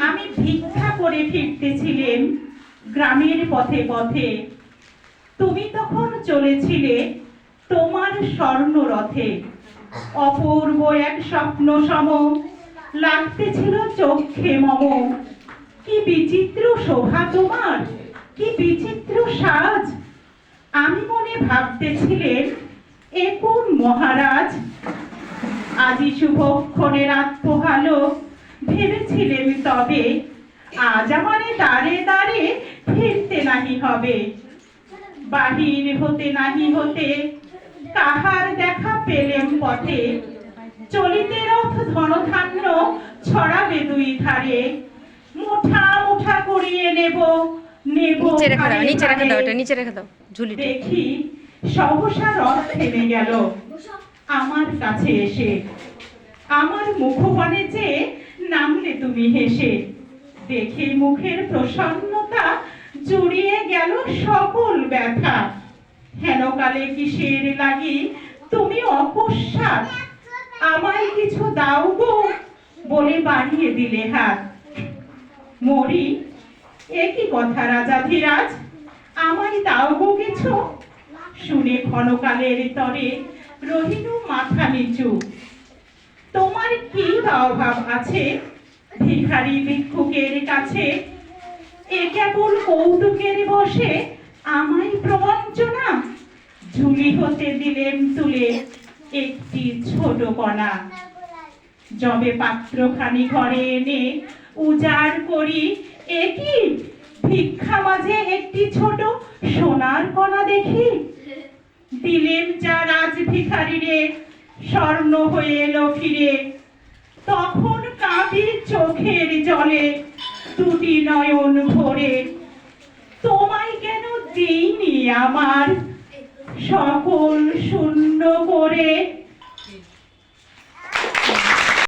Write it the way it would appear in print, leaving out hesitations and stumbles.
আমি ভিক্ষা করে ফিরতেছিলেন গ্রামের পথে পথে, তুমি তখন চলেছিলে তোমার স্বর্ণ রথে। অপূর্ব এক স্বপ্ন সম লাগতেছিল চোখে মম। কি বিচিত্র শোভা তোমার, কি বিচিত্র সাজ। আমি মনে ভাবতেছিলেন এ কোন মহারাজ। আজি শুভক্ষণের রাত পোহালো, ভেবেছিলেন তবে আজ আমারে দাঁড়ে দাঁড়ে ফিরতে নাহি হবে। বাহির হতে নাহি হতে কাহার দেখা পেলেম পথে। চলিতে রথ ধনধান্য ছড়াবে দুই ধারে। মুঠা মুঠা করিয়ে নেব নেব নিচে রেখে দাও, ধারে নিচে রেখে দাও, ধারে। এটা নিচে রেখে দাও ঝুলিটা। দেখি সহসা রথ থেমে গেল আমার কাছে এসে। আমার মুখপানে চেয়ে নামলে তুমি হেসে। দেখে মুখের প্রসন্নতা জুড়িয়ে গেল সকল ব্যথা। হেনকালে কিসের লাগি তুমি অকস্মাৎ আমায় কিছু দাও গো বলে বাড়িয়ে দিলে হাত। মরি, এ কি কথা রাজাধিরাজ, আমায় দাও গো কিছু। শুনে ক্ষণকালের তরে রহিনু মাথা নিচু। তোমার কি অভাব আছে ভিখারি ভিক্ষুকের কাছে। এ কেবল কৌতুকের বসে আমায় প্রবঞ্চনা। ঝুলি হতে দিলেন তুলে একটি ছোট কণা। যবে পাত্রখানি ঘরে এনে উজাড় করি, এ কি ভিক্ষা মাঝে একটি ছোট সোনার কণা দেখি। দিলেন যা রাজ ভিখারিরে, স্বর্ণ হয়ে এলো ফিরে। তখন কাঁদি চোখের জলে দুটি নয়ন ভরে। তোমায় কেন দিইনি আমার সকল শূন্য